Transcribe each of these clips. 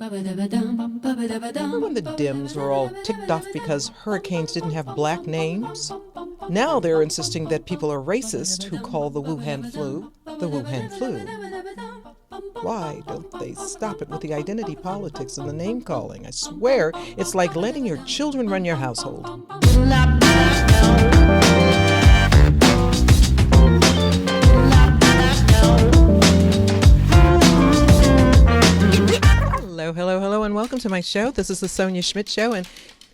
Remember when the Dems were all ticked off because hurricanes didn't have black names? Now they're insisting that people are racist who call the Wuhan flu the Wuhan flu. Why don't they stop it with the identity politics and the name calling? I swear, it's like letting your children run your household. Hello, and welcome to my show. This is the Sonia Schmidt Show, and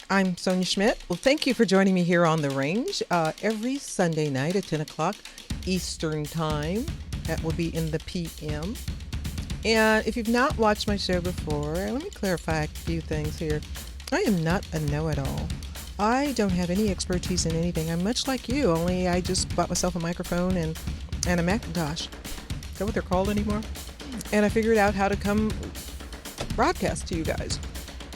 I'm Sonia Schmidt. Well, thank you for joining me here on The Range every Sunday night at 10 o'clock Eastern Time. That will be in the PM. And if you've not watched my show before, let me clarify a few things here. I am not a know-it-all. I don't have any expertise in anything. I'm much like you, only I just bought myself a microphone and a Macintosh. Is that what they're called anymore? And I figured out how to come broadcast to you guys.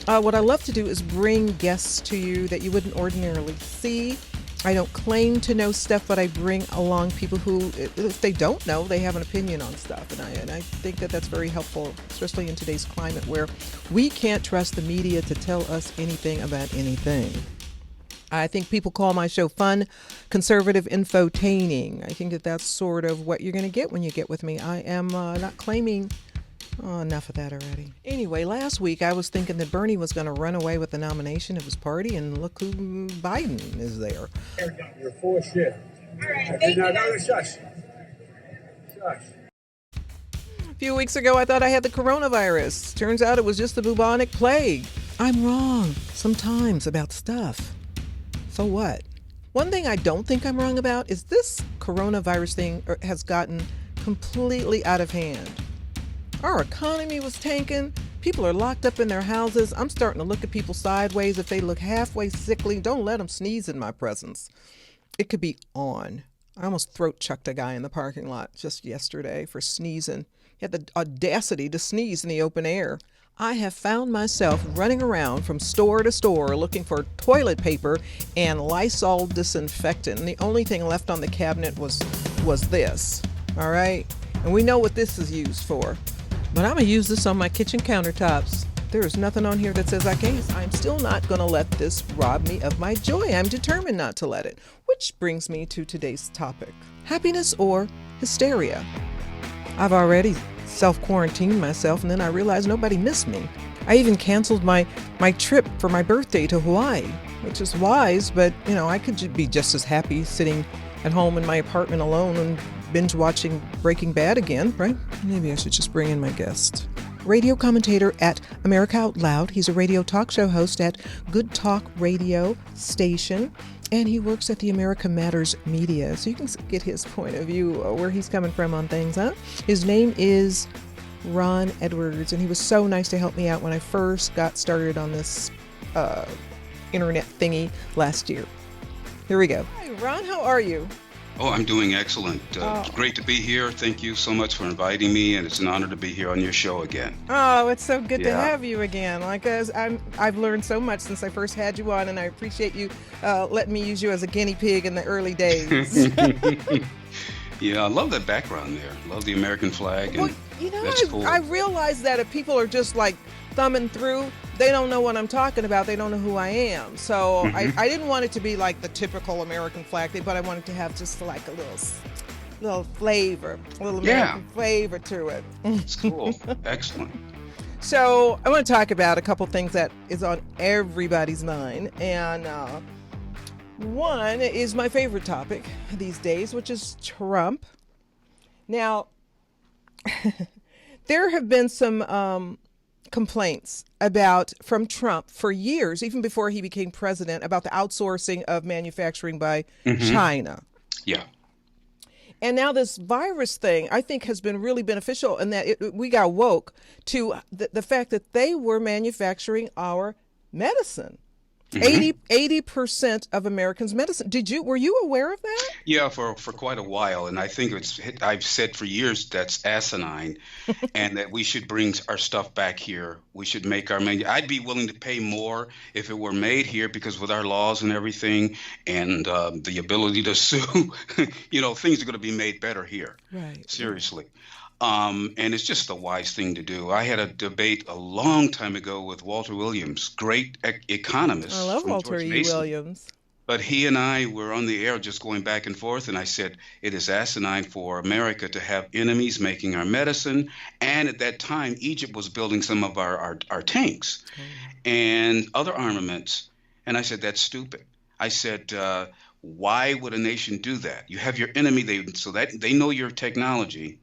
What I love to do is bring guests to you that you wouldn't ordinarily see. I don't claim to know stuff, but I bring along people who, if they don't know, they have an opinion on stuff. And I think that that's very helpful, especially in today's climate where we can't trust the media to tell us anything about anything. I think people call my show fun, conservative infotaining. I think that that's sort of what you're going to get when you get with me. I am not claiming... Oh, enough of that already. Anyway, last week I was thinking that Bernie was going to run away with the nomination of his party, and look who Biden is there. You're full of shit. All right, thank you. No, shush. Shush. A few weeks ago I thought I had the coronavirus. Turns out it was just the bubonic plague. I'm wrong sometimes about stuff. So what? One thing I don't think I'm wrong about is this coronavirus thing has gotten completely out of hand. Our economy was tanking. People are locked up in their houses. I'm starting to look at people sideways. If they look halfway sickly, don't let them sneeze in my presence. It could be on. I almost throat chucked a guy in the parking lot just yesterday for sneezing. He had the audacity to sneeze in the open air. I have found myself running around from store to store looking for toilet paper and Lysol disinfectant. And the only thing left on the cabinet was this. All right? And we know what this is used for. But I'm going to use this on my kitchen countertops. There is nothing on here that says I can't. I'm still not going to let this rob me of my joy. I'm determined not to let it. Which brings me to today's topic. Happiness or hysteria? I've already self-quarantined myself, and then I realized nobody missed me. I even canceled my trip for my birthday to Hawaii, which is wise, but, I could be just as happy sitting at home in my apartment alone and binge watching Breaking Bad again, right? Maybe I should just bring in my guest. Radio commentator at America Out Loud. He's a radio talk show host at Good Talk Radio Station, and he works at the America Matters Media. So you can get his point of view, where he's coming from on things, huh? His name is Ron Edwards, and he was so nice to help me out when I first got started on this internet thingy last year. Here we go. Hi, Ron, how are you? Oh, I'm doing excellent. It's great to be here. Thank you so much for inviting me, and it's an honor to be here on your show again. Oh, it's so good to have you again. I've learned so much since I first had you on, and I appreciate you letting me use you as a guinea pig in the early days. Yeah, I love that background there. Love the American flag, and that's cool. I realize that if people are just like thumbing through, they don't know what I'm talking about. They don't know who I am. So I didn't want it to be like the typical American flag thing, but I wanted to have just like a little flavor, a little American flavor to it. It's cool. Excellent. So I want to talk about a couple things that is on everybody's mind. And one is my favorite topic these days, which is Trump. Now, there have been some complaints from Trump for years, even before he became president, about the outsourcing of manufacturing by China. Yeah. And now this virus thing, I think, has been really beneficial in that we got woke to the fact that they were manufacturing our medicine. 80% of Americans' medicine. Were you aware of that? Yeah, for quite a while, and I think I've said for years that's asinine, and that we should bring our stuff back here. We should make our menu. I'd be willing to pay more if it were made here, because with our laws and everything, and the ability to sue, things are going to be made better here. Right. Seriously. And it's just the wise thing to do. I had a debate a long time ago with Walter Williams, great I economist love from Walter George E. Mason. Williams. But he and I were on the air just going back and forth, and I said, it is asinine for America to have enemies making our medicine. And at that time, Egypt was building some of our tanks and other armaments. And I said, that's stupid. I said, why would a nation do that? You have your enemy, so that they know your technology,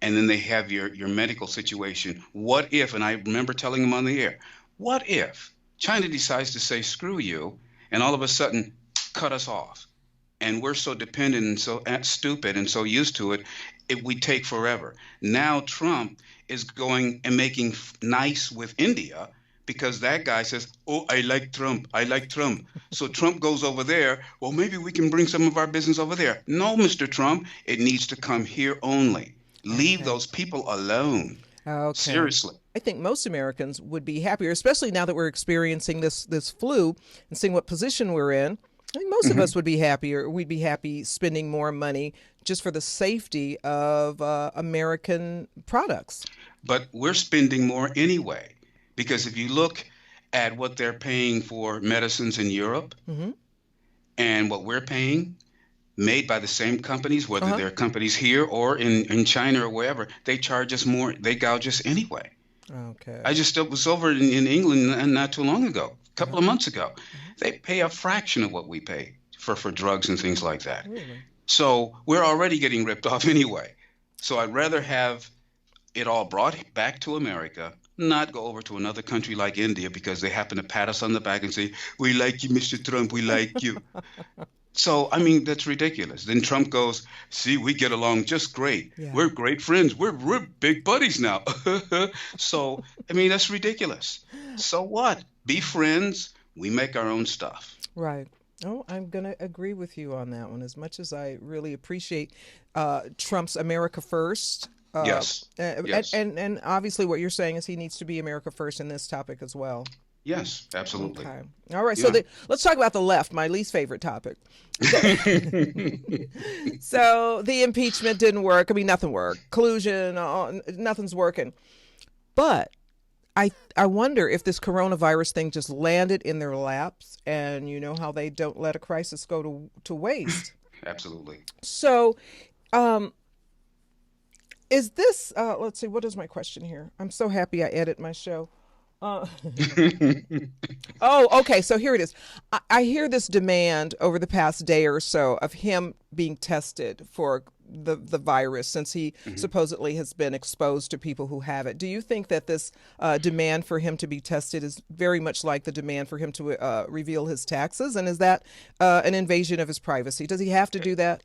and then they have your medical situation. What if, and I remember telling him on the air, what if China decides to say, screw you, and all of a sudden cut us off? And we're so dependent and so stupid and so used to it, it would take forever. Now Trump is going and making nice with India because that guy says, oh, I like Trump. I like Trump. So Trump goes over there. Well, maybe we can bring some of our business over there. No, Mr. Trump, it needs to come here only. Leave those people alone. Okay. Seriously. I think most Americans would be happier, especially now that we're experiencing this flu and seeing what position we're in. I think most of us would be happier. We'd be happy spending more money just for the safety of American products. But we're spending more anyway, because if you look at what they're paying for medicines in Europe and what we're paying, made by the same companies, whether they're companies here or in China or wherever, they charge us more. They gouge us anyway. Okay. I just was over in England not too long ago, a couple of months ago. They pay a fraction of what we pay for drugs and things like that. Really? So we're already getting ripped off anyway. So I'd rather have it all brought back to America, not go over to another country like India because they happen to pat us on the back and say, we like you, Mr. Trump, we like you. So, I mean, that's ridiculous. Then Trump goes, see, we get along just great. Yeah. We're great friends. We're big buddies now. So, I mean, that's ridiculous. So what? Be friends. We make our own stuff. Right. Oh, I'm going to agree with you on that one. As much as I really appreciate Trump's America First. Yes. Yes. And obviously what you're saying is he needs to be America First in this topic as well. Yes, absolutely. Okay. All right. Yeah. So let's talk about the left, my least favorite topic. So the impeachment didn't work. I mean, nothing worked. Collusion, nothing's working. But I wonder if this coronavirus thing just landed in their laps, and you know how they don't let a crisis go to waste. Absolutely. So, is this, let's see, what is my question here? I'm so happy I edit my show. Oh, okay. So here it is. I hear this demand over the past day or so of him being tested for the virus, since he supposedly has been exposed to people who have it. Do you think that this demand for him to be tested is very much like the demand for him to reveal his taxes? And is that an invasion of his privacy? Does he have to do that?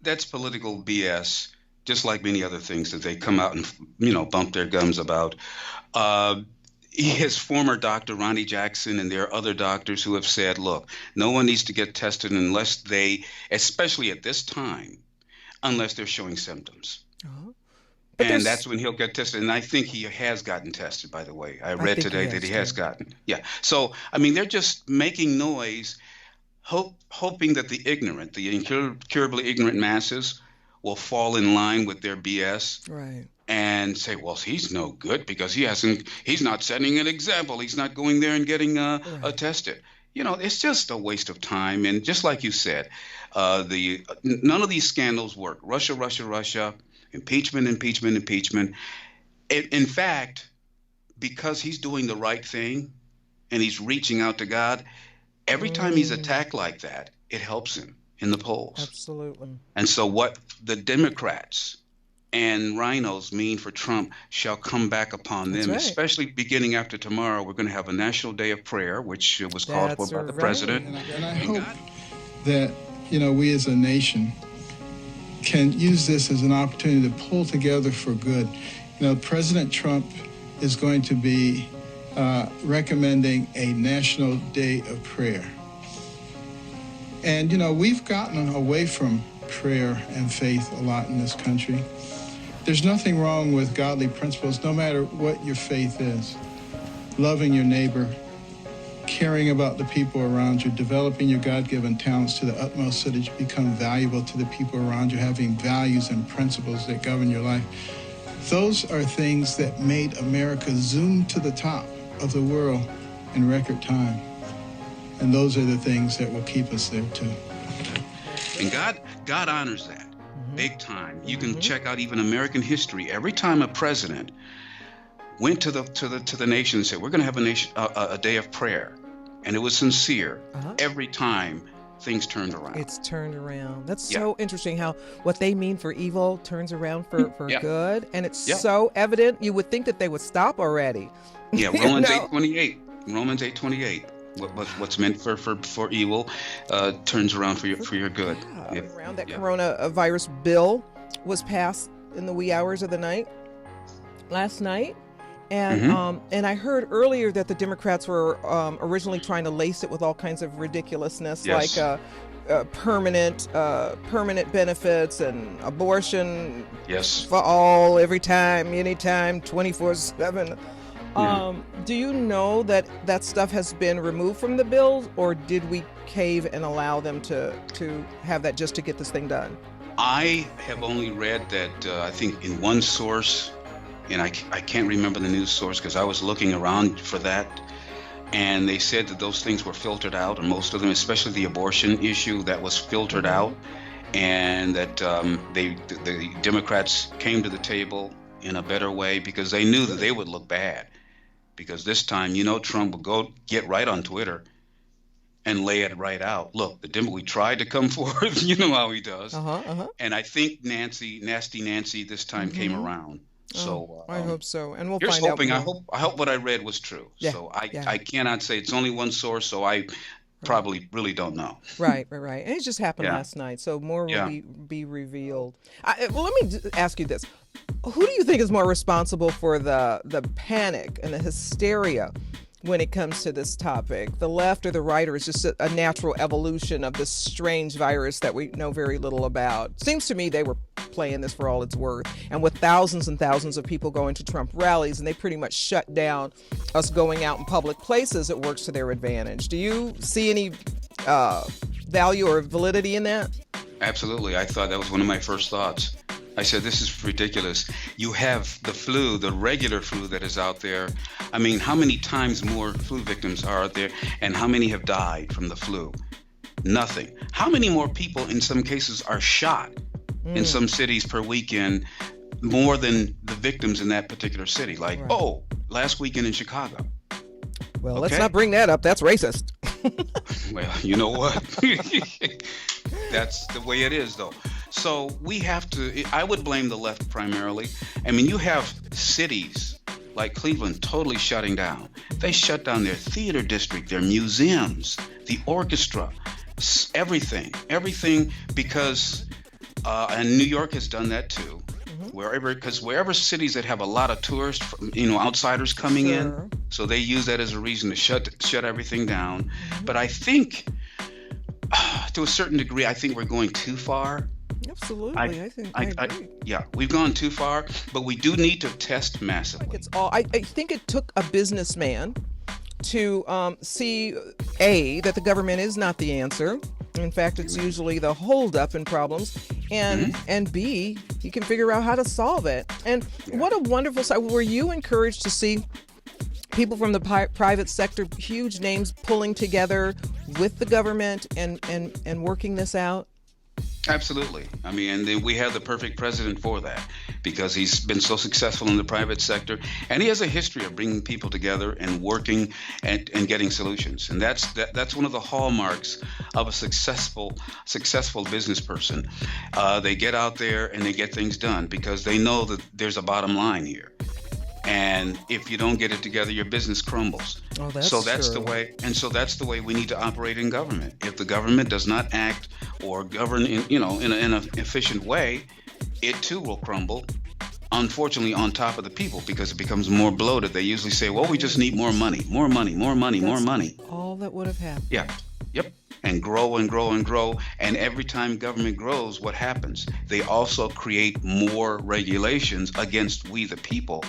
That's political BS, just like many other things that they come out and, bump their gums about. His former doctor, Ronnie Jackson, and there are other doctors who have said, look, no one needs to get tested unless they, especially at this time, unless they're showing symptoms. And that's when he'll get tested. And I think he has gotten tested, by the way. I read today that he has gotten. Yeah. So, I mean, they're just making noise, hoping that the ignorant, the incurably ignorant masses will fall in line with their BS. Right. And say, well, he's no good because he's not setting an example. He's not going there and getting tested. It's just a waste of time. And just like you said, none of these scandals work. Russia, impeachment. In fact, because he's doing the right thing and he's reaching out to God, every time he's attacked like that, it helps him in the polls. Absolutely. And so what the Democrats and rhinos mean for Trump shall come back upon them, especially beginning after tomorrow. We're going to have a National Day of Prayer, which was called for by the president. And I hope that, we as a nation can use this as an opportunity to pull together for good. President Trump is going to be recommending a National Day of Prayer. And, we've gotten away from prayer and faith a lot in this country. There's nothing wrong with godly principles, no matter what your faith is. Loving your neighbor, caring about the people around you, developing your God-given talents to the utmost so that you become valuable to the people around you, having values and principles that govern your life. Those are things that made America zoom to the top of the world in record time. And those are the things that will keep us there too. And God honors that big time. You can check out even American history. Every time a president went to the nation and said, "We're going to have a day of prayer," and it was sincere, every time things turned around. It's turned around. That's so interesting how what they mean for evil turns around for good. And it's so evident. You would think that they would stop already. Yeah, Romans 8:28. Romans 8:28. What's meant for evil turns around for your good. Yeah. Around that coronavirus bill was passed in the wee hours of the night last night. And and I heard earlier that the Democrats were originally trying to lace it with all kinds of ridiculousness, like permanent benefits and abortion for all, every time, anytime, 24/7. Do you know that stuff has been removed from the bill, or did we cave and allow them to have that just to get this thing done? I have only read that I think in one source, and I can't remember the news source because I was looking around for that, and they said that those things were filtered out, and most of them, especially the abortion issue, that was filtered out, and that the Democrats came to the table in a better way because they knew that they would look bad. Because this time, Trump would go get right on Twitter and lay it right out. Look, we tried to come forward, you know how he does. And I think Nasty Nancy this time came around. So I hope so, and we'll here's find hoping. out more. I hope what I read was true. Yeah, so I cannot say it's only one source. So I probably really don't know. Right. And it just happened last night, so more will be revealed. Well, let me ask you this: who do you think is more responsible for the panic and the hysteria when it comes to this topic? The left or the right, or is just a natural evolution of this strange virus that we know very little about? Seems to me they were playing this for all it's worth, and with thousands and thousands of people going to Trump rallies, and they pretty much shut down us going out in public places, it works to their advantage. Do you see any value or validity in that? Absolutely. I thought that was one of my first thoughts. I said, this is ridiculous. You have the flu, the regular flu that is out there. I mean, how many times more flu victims are out there, and how many have died from the flu? Nothing. How many more people in some cases are shot in some cities per weekend, more than the victims in that particular city? Like, last weekend in Chicago. Well, let's not bring that up. That's racist. Well, you know what? That's the way it is, though. So we have to, I would blame the left primarily. I mean, you have cities like Cleveland totally shutting down. They shut down their theater district, their museums, the orchestra, everything, because, and New York has done that too. Wherever cities that have a lot of tourists, outsiders coming in, so they use that as a reason to shut everything down. But I think, to a certain degree, I think we're going too far. Absolutely, I agree. Yeah, we've gone too far, but we do need to test massively. I think it took a businessman to see that the government is not the answer. In fact, it's usually the holdup in problems, and B, you can figure out how to solve it. And what a wonderful side. Were you encouraged to see people from the private sector, huge names, pulling together with the government and working this out? Absolutely. I mean, and then we have the perfect president for that, because he's been so successful in the private sector, and he has a history of bringing people together and working and getting solutions. And that's one of the hallmarks of a successful business person. They get out there and they get things done because they know that there's a bottom line here. And if you don't get it together, your business crumbles. Oh, that's the way. And so that's the way we need to operate in government. If the government does not act or govern in an efficient way, it too will crumble. Unfortunately, on top of the people, because it becomes more bloated. They usually say, "Well, we just need more money." All that would have happened. Yeah. Yep. And grow and grow and grow. And every time government grows, what happens? They also create more regulations against we the people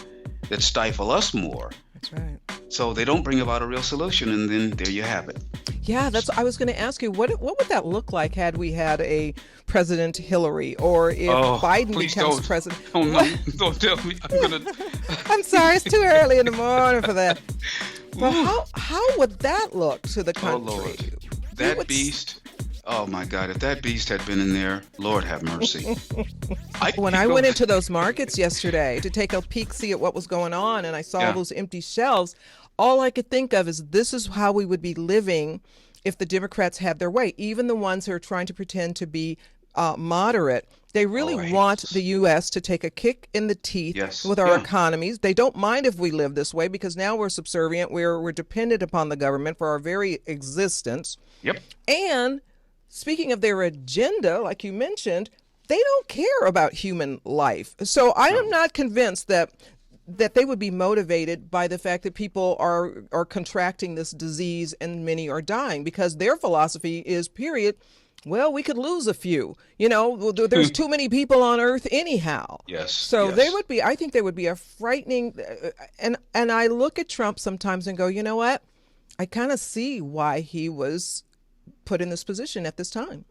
that stifle us more. That's right. So they don't bring about a real solution, and then there you have it. Yeah, I was going to ask you, what would that look like had we had a President Hillary, or if Biden please becomes don't. president? Oh no! Don't tell me. I'm gonna. I'm sorry, it's too early in the morning for that. But how would that look to the country? Oh Lord, We that would beast. Oh my God! If that beast had been in there, Lord have mercy. When I went into those markets yesterday to take a peek, see at what was going on, and I saw all those empty shelves, all I could think of is this is how we would be living if the Democrats had their way. Even the ones who are trying to pretend to be moderate, they really want the U.S. to take a kick in the teeth with our economies. They don't mind if we live this way because now we're subservient. We're dependent upon the government for our very existence. Yep. And speaking of their agenda, like you mentioned, they don't care about human life. So I am not convinced that they would be motivated by the fact that people are contracting this disease and many are dying, because their philosophy is, period, well, we could lose a few. You know, there's too many people on Earth anyhow. Yes. So they would be, I think they would be a frightening, and I look at Trump sometimes and go, you know what? I kind of see why he was put in this position at this time.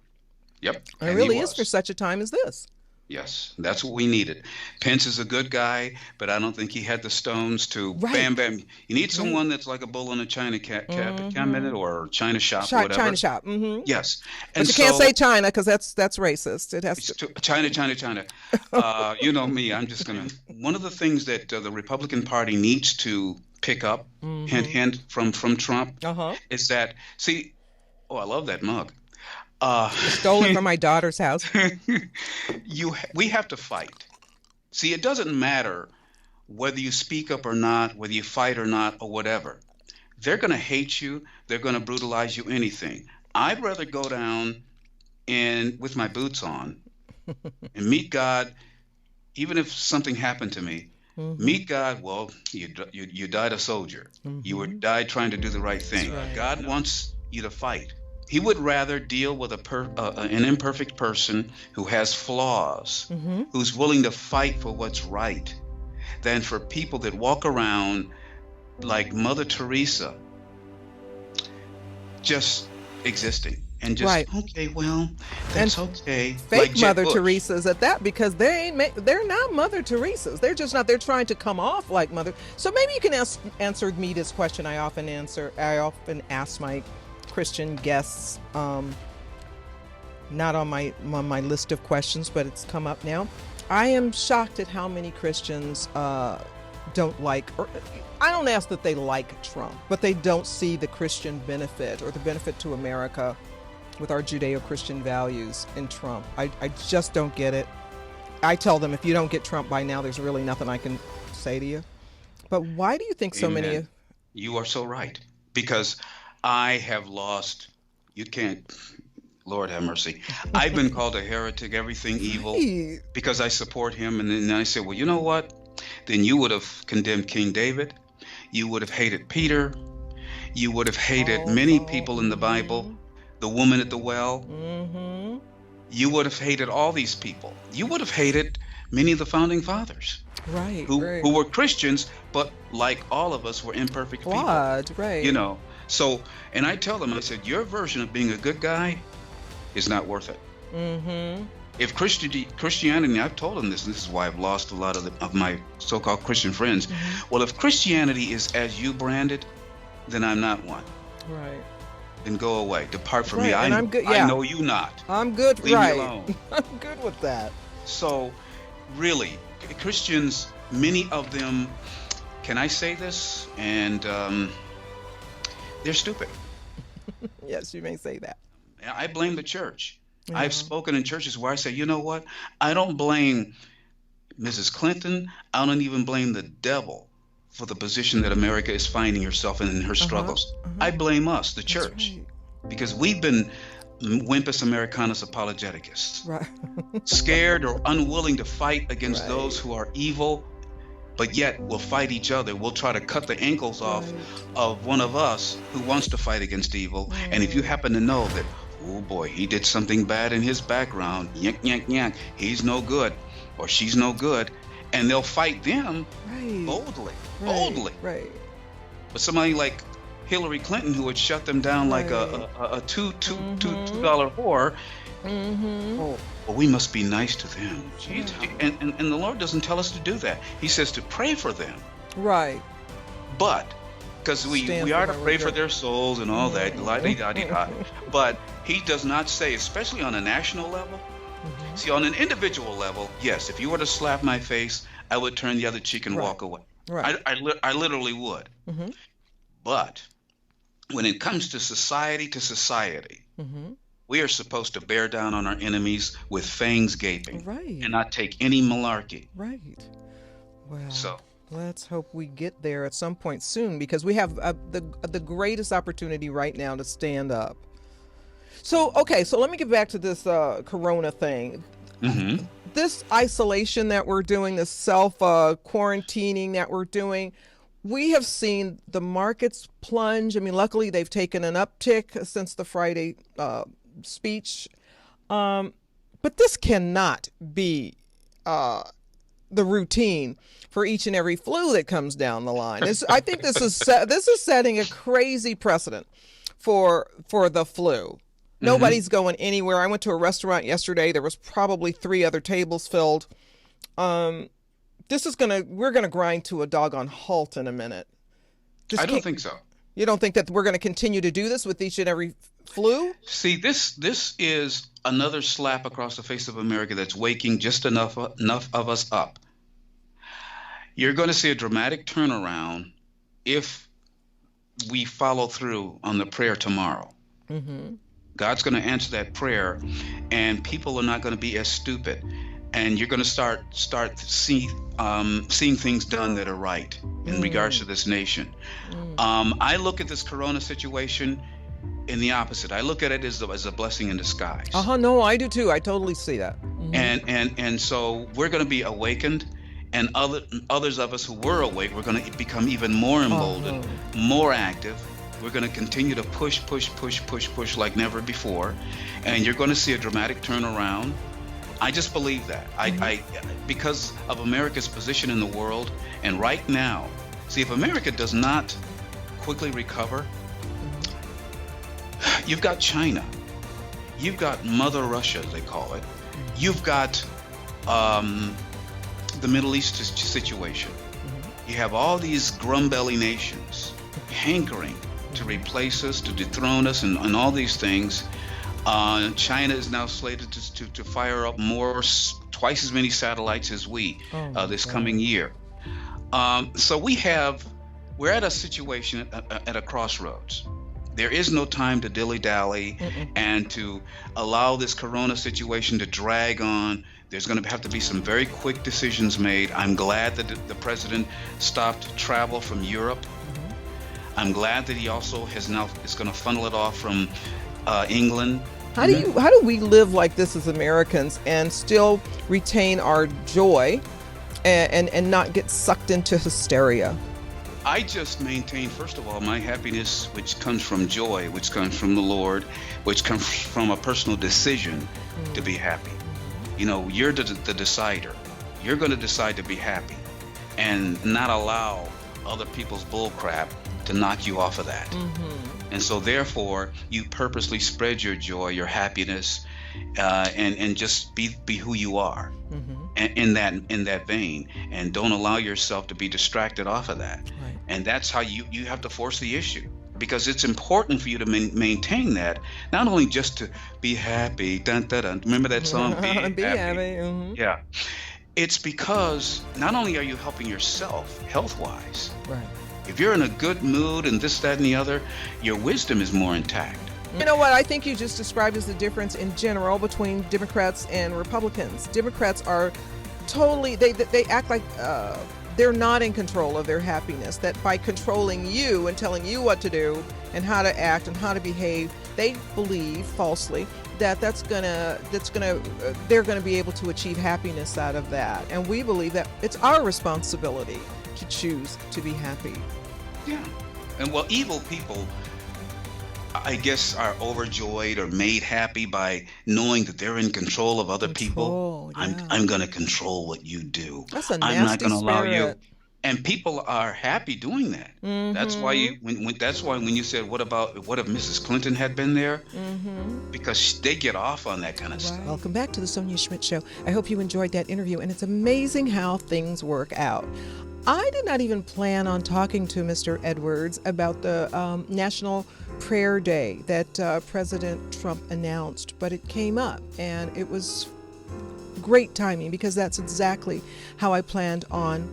Yep. It really is for such a time as this. Yes, that's what we needed. Pence is a good guy, but I don't think he had the stones to bam, bam. You need someone that's like a bull in a China cabinet or China shop or whatever. China shop. Mm-hmm. Yes. And but you can't say China because that's racist. It has to. China. You know me. I'm just going to. One of the things that the Republican Party needs to pick up, hint, from Trump, is that, see, I love that mug. Stolen from my daughter's house. We have to fight. See, it doesn't matter whether you speak up or not, whether you fight or not, or whatever. They're going to hate you. They're going to brutalize you, anything. I'd rather go down with my boots on and meet God, even if something happened to me. Meet God. Well, you died a soldier. You died trying to do the right thing. Right. God wants you to fight. He would rather deal with an imperfect person who has flaws, who's willing to fight for what's right, than for people that walk around like Mother Teresa, just existing and just okay. Well, that's okay. Fake like Mother Teresas at that, because they're not Mother Teresas. They're just not. They're trying to come off like Mother. So maybe you can answer me this question. I often ask my Christian guests, not on my list of questions, but it's come up now. I am shocked at how many Christians don't like, or I don't ask that they like Trump, but they don't see the Christian benefit or the benefit to America with our Judeo-Christian values in Trump. I just don't get it. I tell them, if you don't get Trump by now, there's really nothing I can say to you. But why do you think so many? You are so right, because I have lost, you can't, Lord have mercy. I've been called a heretic, everything evil, because I support him. And then I said, well, you know what? Then you would have condemned King David. You would have hated Peter. You would have hated many people in the Bible, the woman at the well. You would have hated all these people. You would have hated many of the founding fathers. Who were Christians, but like all of us, were imperfect people. Right. You know. So, and I tell them, I said, your version of being a good guy is not worth it. If Christianity, I've told them this, and this is why I've lost a lot of my so-called Christian friends. Well, if Christianity is as you branded, then I'm not one. Right. Then go away. Depart from me. I'm good. I know you not. I'm good. Leave me alone. I'm good with that. So, really, Christians, many of them, can I say this? And they're stupid. Yes, you may say that. I blame the church. I've spoken in churches where I say, you know what? I don't blame Mrs. Clinton. I don't even blame the devil for the position that America is finding herself in her struggles. I blame us, the church, because we've been Wimpus Americanus apologetics, scared or unwilling to fight against those who are evil, but yet we'll fight each other. We'll try to cut the ankles off of one of us who wants to fight against evil. And if you happen to know that, oh boy, he did something bad in his background, yank, yank, yank, he's no good, or she's no good, and they'll fight them boldly. But somebody like Hillary Clinton, who had shut them down like Right. a Mm-hmm. $2 whore. Mm-hmm. Oh, well, we must be nice to them. Yeah. And the Lord doesn't tell us to do that. He says to pray for them. Right. But because Stand we for are to their pray for good. their souls and all that, la-di-da-di-da. Mm-hmm. But he does not say, especially on a national level. See, on an individual level, yes, if you were to slap my face, I would turn the other cheek and Right. walk away. Right. I literally would. Mm-hmm. But when it comes to society, Mm-hmm. we are supposed to bear down on our enemies with fangs gaping Right. and not take any malarkey. Right. Well, So, let's hope we get there at some point soon, because we have the greatest opportunity right now to stand up. So, okay, so let me get back to this corona thing. mhm. This isolation that we're doing, this self quarantining that we're doing, we have seen the markets plunge. I mean, luckily they've taken an uptick since the Friday speech. But this cannot be the routine for each and every flu that comes down the line. I think this is setting a crazy precedent for the flu. Nobody's going anywhere. I went to a restaurant yesterday. There was probably 3 other tables filled. We're gonna grind to a doggone halt in a minute. This I don't can't- think so. You don't think that we're going to continue to do this with each and every flu? See, this is another slap across the face of America that's waking just enough of us up. You're going to see a dramatic turnaround if we follow through on the prayer tomorrow. Mm-hmm. God's going to answer that prayer, and people are not going to be as stupid, and you're going to start seeing things done that are right in regards to this nation. I look at this corona situation in the opposite. I look at it as a blessing in disguise. No, I do too. I totally see that. And so we're going to be awakened, and others of us who were awake, we're going to become even more emboldened, more active. We're going to continue to push like never before, and you're going to see a dramatic turnaround. I just believe that. I because of America's position in the world, and right now, see, if America does not quickly recover, you've got China, you've got Mother Russia, they call it, you've got the Middle East situation. You have all these grumbelly nations hankering to replace us, to dethrone us, and all these things. China is now slated to fire up twice as many satellites as we this coming year. So we're at a situation at a crossroads. There is no time to dilly-dally and to allow this corona situation to drag on. There's going to have to be some very quick decisions made. I'm glad that the president stopped travel from Europe. I'm glad that he also is going to funnel it off from England. How do we live like this as Americans and still retain our joy and not get sucked into hysteria? I just maintain, first of all, my happiness, which comes from joy, which comes from the Lord, which comes from a personal decision to be happy. You know, you're the decider. You're going to decide to be happy and not allow other people's bull crap to knock you off of that. And so therefore you purposely spread your joy, your happiness, and just be who you are in that vein, and don't allow yourself to be distracted off of that. Right. And that's how you have to force the issue, because it's important for you to maintain that, not only just to be happy, dun, dun, dun. Remember that song, Be happy. Yeah, it's because not only are you helping yourself health-wise, Right. if you're in a good mood and this, that, and the other, your wisdom is more intact. You know what I think you just described as the difference in general between Democrats and Republicans. Democrats are totally, they act like they're not in control of their happiness, that by controlling you and telling you what to do and how to act and how to behave, they believe falsely that they're gonna be able to achieve happiness out of that. And we believe that it's our responsibility to choose to be happy. Yeah. And well, evil people, I guess, are overjoyed or made happy by knowing that they're in control of other people. Control, yeah. I'm going to control what you do. That's a I'm not nasty going to allow you. spirit. and people are happy doing that. That's why when you said what if Mrs. Clinton had been there? Because they get off on that kind of stuff. Welcome back to the Sonia Schmidt Show. I hope you enjoyed that interview, and it's amazing how things work out. I did not even plan on talking to Mr. Edwards about the National Prayer Day that President Trump announced, but it came up, and it was great timing because that's exactly how I planned on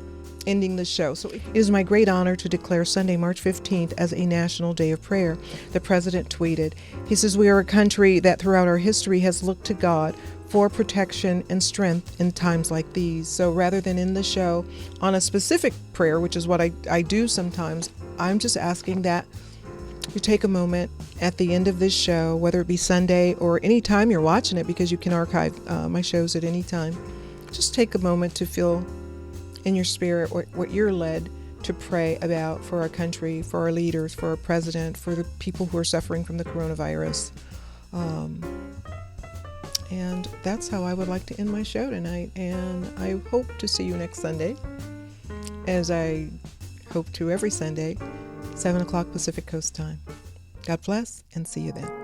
ending the show. So it is my great honor to declare Sunday, March 15th as a National Day of Prayer. The president tweeted, he says, "We are a country that throughout our history has looked to God for protection and strength in times like these." So rather than end the show on a specific prayer, which is what I do sometimes, I'm just asking that you take a moment at the end of this show, whether it be Sunday or any time you're watching it, because you can archive my shows at any time. Just take a moment to feel in your spirit what you're led to pray about for our country, for our leaders, for our president, for the people who are suffering from the coronavirus. And that's how I would like to end my show tonight. And I hope to see you next Sunday, as I hope to every Sunday, 7 o'clock Pacific Coast time. God bless, and see you then.